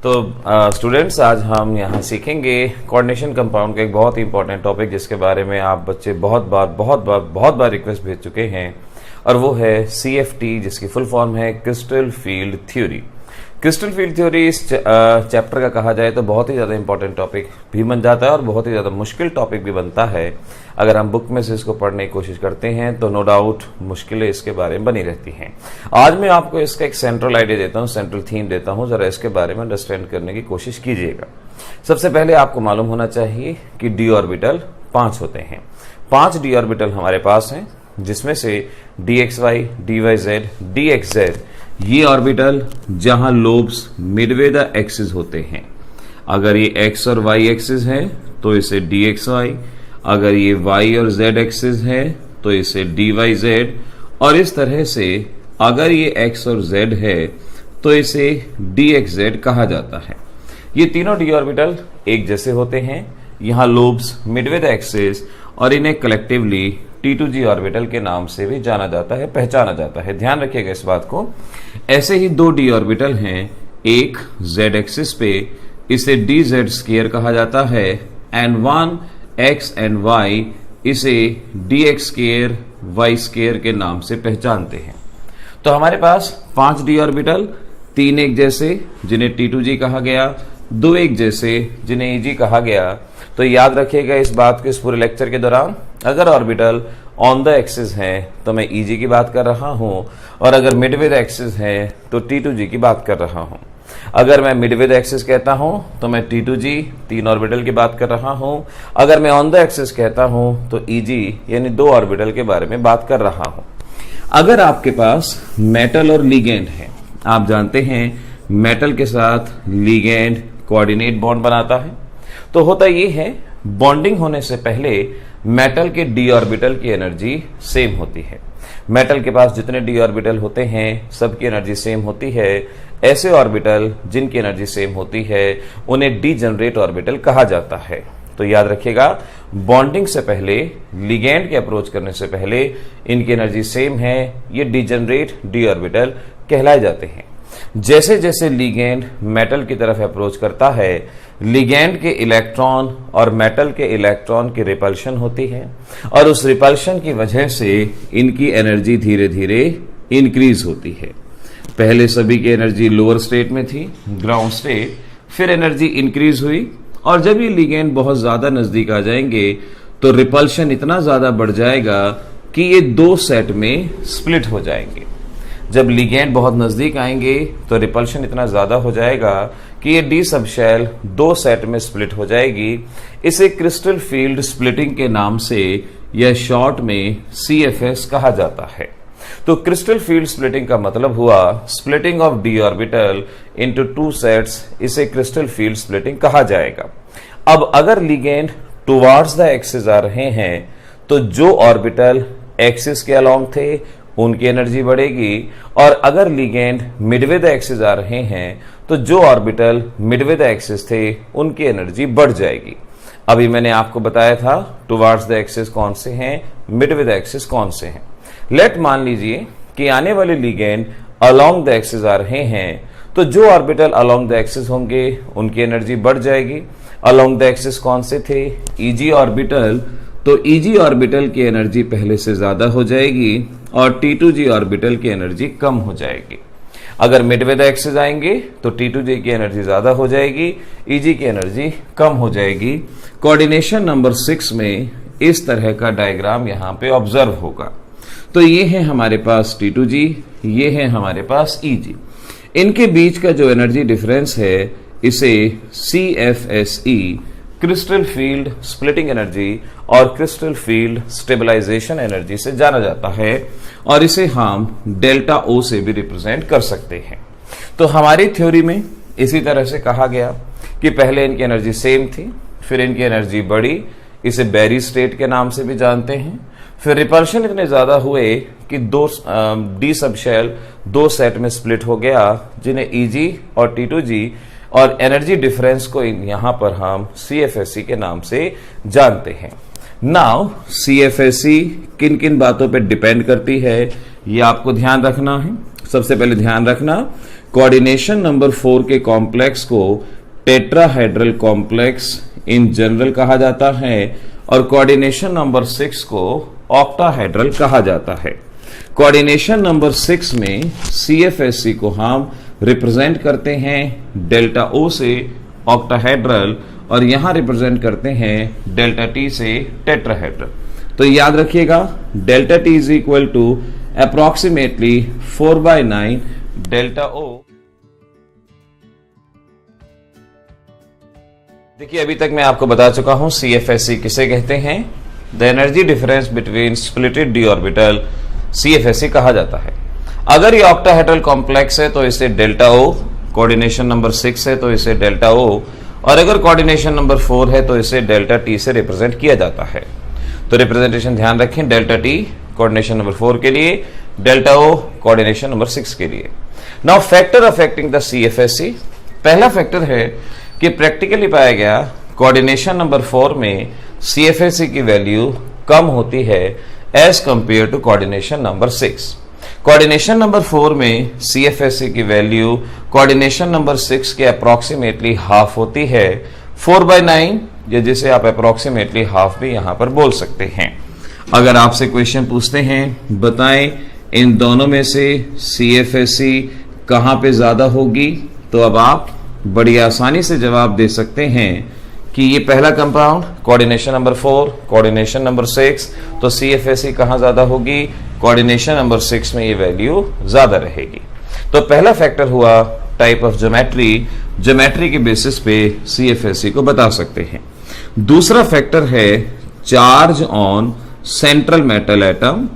तो स्टूडेंट्स आज हम यहाँ सीखेंगे कोऑर्डिनेशन कंपाउंड का एक बहुत ही इंपॉर्टेंट टॉपिक जिसके बारे में आप बच्चे बहुत बार रिक्वेस्ट भेज चुके हैं और वो है CFT जिसकी फुल फॉर्म है crystal field theory. Crystal field theory इस चैप्टर का कहा जाए तो बहुत ही ज़्यादा इंपॉर्टेंट टॉपिक भी बन जाता है और बहुत ही ज़्यादा मुश्किल टॉपिक भी बनता है। अगर हम बुक में से इसको पढ़ने की कोशिश करते हैं तो नो डाउट मुश्किलें इसके बारे में बनी रहती हैं। आज मैं आपको इसका एक सेंट्रल आइडिया देता हूँ, सेंट्रल थीम देता हूँ, जरा इसके बारे में अंडरस्टैंड करने की कोशिश कीजिएगा। सबसे पहले आपको मालूम होना चाहिए कि डी ऑर्बिटल 5 होते हैं। 5 डी ऑर्बिटल हमारे पास हैं जिसमें से dxy, dyz, dxz ये ऑर्बिटल जहां लोब्स मिडवे द एक्सिस होते हैं। अगर ये x और y एक्सिस है तो इसे dxy, अगर ये y और z एक्सिस है तो इसे dyz और इस तरह से अगर ये x और z है तो इसे dxz कहा जाता है। ये तीनों डी ऑर्बिटल एक जैसे होते हैं। यहाँ लोब्स मिडवे द एक्सिस और इन्हें कलेक्टिवली T2G ऑर्बिटल के नाम से भी जाना जाता है, पहचाना जाता है। ध्यान रखिएगा इस बात को। ऐसे ही 2 डी ऑर्बिटल हैं, एक z एक्सिस पे इसे dz स्क्वायर कहा जाता है एंड 1 x एंड y इसे dx स्क्वायर y स्क्वायर के नाम से पहचानते हैं। तो हमारे पास 5 डी ऑर्बिटल, 3 एक जैसे जिन्हें T2G कहा गया, 2 एक जैसे जिन्हें EG कहा गया। तो याद रखिएगा इस बात को इस पूरे लेक्चर के दौरान, अगर ऑर्बिटल ऑन द एक्सिस है तो मैं EG की बात कर रहा हूं और अगर मिडवे द एक्सिस है तो T2G की बात कर रहा हूं। अगर मैं मिडवे द एक्सिस कहता हूं तो मैं T2G 3 ऑर्बिटल की बात कर रहा हूं। अगर मैं ऑन द एक्सिस कहता हूं तो EG यानी 2 ऑर्बिटल के बारे में बात कर रहा हूं। अगर आपके पास मेटल और लिगेंड है, आप जानते हैं मेटल के साथ लिगेंड कोऑर्डिनेट बॉन्ड बनाता है, तो होता ये है बॉन्डिंग होने से पहले मेटल के डी ऑर्बिटल की एनर्जी सेम होती है। मेटल के पास जितने डी ऑर्बिटल होते हैं सबकी एनर्जी सेम होती है। ऐसे ऑर्बिटल जिनकी एनर्जी सेम होती है उन्हें डीजनरेट ऑर्बिटल कहा जाता है। तो याद रखिएगा बॉन्डिंग से पहले, लिगेंड के अप्रोच करने से पहले इनकी एनर्जी सेम है, ये डीजनरेट डी ऑर्बिटल कहलाए जाते हैं। जैसे जैसे लिगेंड मेटल की तरफ अप्रोच करता है, लिगेंड के इलेक्ट्रॉन और मेटल के इलेक्ट्रॉन की रिपल्शन होती है और उस रिपल्शन की वजह से इनकी एनर्जी धीरे धीरे इंक्रीज होती है। पहले सभी की एनर्जी लोअर स्टेट में थी, ग्राउंड स्टेट, फिर एनर्जी इंक्रीज हुई और जब ये लिगेंड बहुत ज्यादा नजदीक आ जाएंगे तो रिपल्शन इतना ज्यादा बढ़ जाएगा कि ये 2 सेट में स्प्लिट हो जाएंगे। जब लिगेंड बहुत नजदीक आएंगे तो रिपल्शन इतना ज्यादा हो जाएगा कि ये डी सबशेल 2 सेट में स्प्लिट हो जाएगी। इसे क्रिस्टल फील्ड स्प्लिटिंग के नाम से या शॉर्ट में CFS कहा जाता है। तो क्रिस्टल फील्ड स्प्लिटिंग का मतलब हुआ splitting of D orbital into 2 sets, इसे क्रिस्टल फील्ड स्प्लिटिंग कहा जाएगा। अब अगर लिगेंड टुवार्ड्स द एक्सिस आ रहे हैं तो जो ऑर्बिटल एक्सिस के अलोंग थे उनकी एनर्जी बढ़ेगी और अगर लिगेंड मिडवे द एक्सिस आ रहे हैं तो जो ऑर्बिटल मिडवे द एक्सिस थे उनकी एनर्जी बढ़ जाएगी। अभी मैंने आपको बताया था टुवार्ड्स द एक्सिस कौन से हैं, मिडवे द एक्सिस कौन से हैं। लेट मान लीजिए कि आने वाले लिगेंड अलोंग द एक्सिस आ रहे हैं तो जो ऑर्बिटल अलोंग द एक्सिस होंगे उनकी एनर्जी बढ़ जाएगी। अलोंग द एक्सिस कौन से थे, EG ऑर्बिटल, तो EG ऑर्बिटल की एनर्जी पहले से ज्यादा हो जाएगी और T2G ऑर्बिटल की एनर्जी कम हो जाएगी। अगर मिडवे द एक्सिस आएंगे तो T2G की एनर्जी ज्यादा हो जाएगी, EG की एनर्जी कम हो जाएगी। कोऑर्डिनेशन नंबर 6 में इस तरह का डायग्राम यहां पे ऑब्जर्व होगा। तो ये है हमारे पास T2G, ये है हमारे पास EG। इनके बीच का जो एनर्जी डिफरेंस है इसे CFSE crystal field splitting energy और क्रिस्टल फील्ड स्टेबलाइजेशन एनर्जी से जाना जाता है और इसे हम डेल्टा O से भी रिप्रेजेंट कर सकते हैं। तो हमारी थ्योरी में इसी तरह से कहा गया कि पहले इनकी एनर्जी सेम थी, फिर इनकी एनर्जी बढ़ी, इसे बैरी स्टेट के नाम से भी जानते हैं। फिर रिपल्शन इतने ज्यादा हुए कि डी सबशेल 2 सेट में स्प्लिट हो गया जिन्हें EG और T2G और एनर्जी डिफरेंस को यहां पर हम CFSE के नाम से जानते हैं। नाउ CFSE किन किन बातों पे डिपेंड करती है ये आपको ध्यान रखना है। सबसे पहले ध्यान रखना, कोऑर्डिनेशन नंबर 4 के कॉम्प्लेक्स को टेट्राहेड्रल कॉम्प्लेक्स इन जनरल कहा जाता है और कोऑर्डिनेशन नंबर 6 को ऑक्टाहेड्रल कहा जाता है। कोऑर्डिनेशन नंबर 6 में CFSC को हम रिप्रेजेंट करते हैं डेल्टा O से ऑक्टाहेड्रल और यहां रिप्रेजेंट करते हैं डेल्टा T से टेट्राहेड्रल। तो याद रखिएगा, delta T is equal to approximately 4/9 delta O। देखिए, अभी तक मैं आपको बता चुका हूं CFSC किसे कहते हैं। The energy difference between splitted d orbital CFSC कहा जाता है। अगर ये ऑक्टाहेड्रल कॉम्प्लेक्स है तो इसे डेल्टा O, कोऑर्डिनेशन नंबर 6 है तो इसे डेल्टा O, और अगर कोऑर्डिनेशन नंबर 4 है तो इसे डेल्टा T से रिप्रेजेंट किया जाता है। तो रिप्रेजेंटेशन ध्यान रखें, डेल्टा T कोऑर्डिनेशन नंबर 4 के लिए, डेल्टा O कोऑर्डिनेशन नंबर 6 के लिए। Now factor affecting the CFSC, पहला फैक्टर है कि प्रैक्टिकली पाया गया कोऑर्डिनेशन नंबर 4 में CFSC की वैल्यू कम होती है as compared to coordination number 6। Coordination number 4 में CFSC की वैल्यू कोऑर्डिनेशन नंबर 6 के अप्रोक्सीमेटली हाफ होती है, 4/9, या जिसे आप अप्रोक्सीमेटली हाफ भी यहां पर बोल सकते हैं। अगर आपसे क्वेश्चन पूछते हैं बताएं इन दोनों में से CFSC कहां पे ज्यादा होगी, तो अब आप बड़ी आसानी से जवाब दे सकते हैं कि ये पहला compound coordination number 4, coordination number 6, तो CFSC कहां ज्यादा होगी, कोऑर्डिनेशन नंबर 6 में ये वैल्यू ज्यादा रहेगी। तो पहला फैक्टर हुआ टाइप ऑफ ज्योमेट्री, ज्योमेट्री के बेसिस पे CFSC को बता सकते हैं। दूसरा फैक्टर है charge on central metal atom,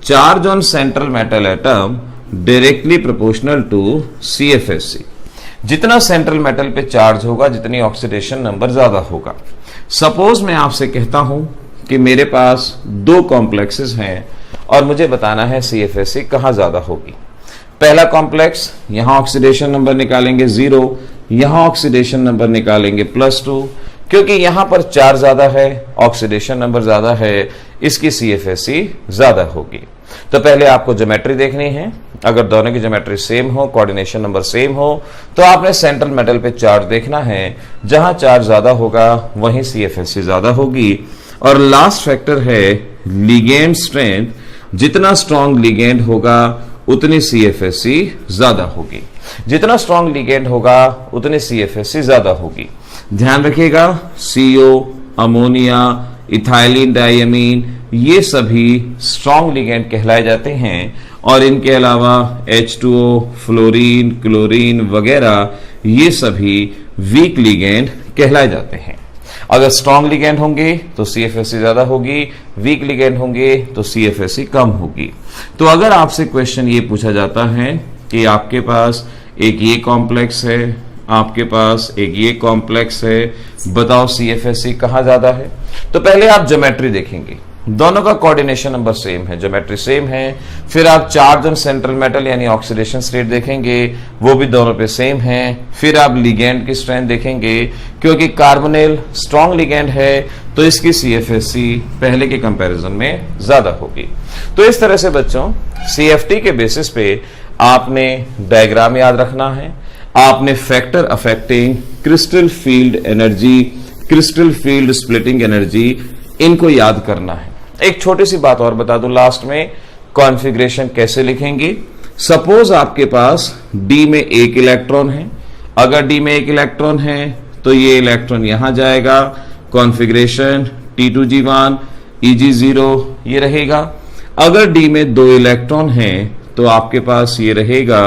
charge on central metal atom directly proportional to CFSC। जितना सेंट्रल मेटल पे चार्ज होगा जितनी ऑक्सीडेशन नंबर ज्यादा होगा। सपोज मैं आपसे कहता हूं कि मेरे पास 2 कॉम्प्लेक्सेस हैं और मुझे बताना है CFSC कहां ज्यादा होगी। पहला कॉम्प्लेक्स, यहां ऑक्सीडेशन नंबर निकालेंगे 0, यहां ऑक्सीडेशन नंबर निकालेंगे +2, क्योंकि यहां पर चार्ज ज्यादा है, ऑक्सीडेशन नंबर ज्यादा है, इसकी CFSC ज्यादा होगी। तो पहले आपको ज्योमेट्री देखनी है। अगर दोनों की ज्योमेट्री सेम हो, कोऑर्डिनेशन नंबर सेम हो, तो आपने सेंट्रल मेटल पे चार्ज देखना है, जहां चार्ज ज्यादा होगा वहीं CFSC ज्यादा होगी। और लास्ट फैक्टर है लिगेंड स्ट्रेंथ, जितना स्ट्रॉन्ग लिगेंड होगा उतनी CFSC ज्यादा होगी, जितना स्ट्रॉन्ग लिगेंड होगा उतनी CFSC ज्यादा होगी। ध्यान रखिएगा, CO, अमोनिया, इथाइलिन डाइअमीन, ये सभी स्ट्रॉन्ग लिगेंड कहलाए जाते हैं और इनके अलावा H2O, फ्लोरीन, क्लोरीन वगैरह ये सभी वीक लिगेंड कहलाए जाते हैं। अगर स्ट्रॉन्ग लिगेंड होंगे तो CFSC ज्यादा होगी, वीक लिगेंड होंगे तो CFSC कम होगी। तो अगर आपसे क्वेश्चन ये पूछा जाता है कि आपके पास एक ये कॉम्प्लेक्स है, आपके पास एक ये कॉम्प्लेक्स है, बताओ CFSC कहां ज्यादा है, तो पहले आप ज्योमेट्री देखेंगे। दोनों का कोऑर्डिनेशन नंबर सेम है, ज्योमेट्री सेम है। फिर आप चार्ज ऑन सेंट्रल मेटल यानी ऑक्सीडेशन स्टेट देखेंगे, वो भी दोनों पे सेम है। फिर आप लिगेंड की स्ट्रेंथ देखेंगे, क्योंकि कार्बोनिल स्ट्रॉन्ग लिगेंड है तो इसकी CFSC पहले के कंपैरिजन में ज्यादा होगी। तो इस तरह से बच्चों CFT के बेसिस पे आपने डायग्राम याद रखना है, आपने factor affecting crystal field energy, crystal field splitting energy, इनको याद करना है। एक छोटी सी बात और बता दूं लास्ट में, कॉन्फ़िगरेशन कैसे लिखेंगे। सपोज आपके पास D में एक इलेक्ट्रॉन है, अगर D में एक इलेक्ट्रॉन है तो ये इलेक्ट्रॉन यहां जाएगा, कॉन्फ़िगरेशन T2G1 Eg0 ये रहेगा। अगर D में 2 इलेक्ट्रॉन हैं तो आपके पास ये रहेगा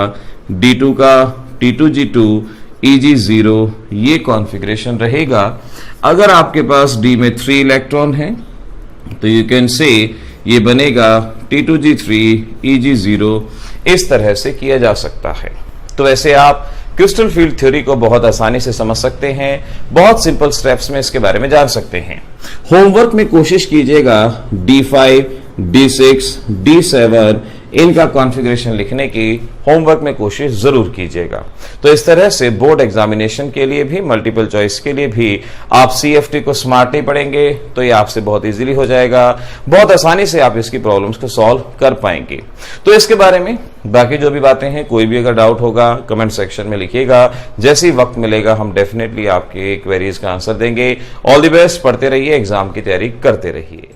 D2 का T2G2 Eg0 ये कॉन्फ़िगरेशन रहेगा। अगर आपके पास D में 3 इलेक्ट्रॉन हैं तो यू कैन से ये बनेगा T2G3 Eg0, इस तरह से किया जा सकता है। तो ऐसे आप क्रिस्टल फील्ड थ्योरी को बहुत आसानी से समझ सकते हैं, बहुत सिंपल स्टेप्स में इसके बारे में जान सकते हैं। होमवर्क में कोशिश कीजिएगा D5, D6, D7 इनका कॉन्फ़िगरेशन लिखने की होमवर्क में कोशिश जरूर कीजिएगा। तो इस तरह से बोर्ड एग्जामिनेशन के लिए भी, मल्टीपल चॉइस के लिए भी आप CFT को स्मार्टली पढ़ेंगे तो ये आपसे बहुत इजीली हो जाएगा, बहुत आसानी से आप इसकी प्रॉब्लम्स को सॉल्व कर पाएंगे। तो इसके बारे में बाकी जो भी बातें हैं, कोई भी अगर डाउट होगा कमेंट सेक्शन में लिखिएगा, जैसे ही वक्त मिलेगा हम डेफिनेटली आपके क्वेरीज का आंसर देंगे। ऑल द बेस्ट, पढ़ते रहिए, एग्जाम की तैयारी करते रहिए।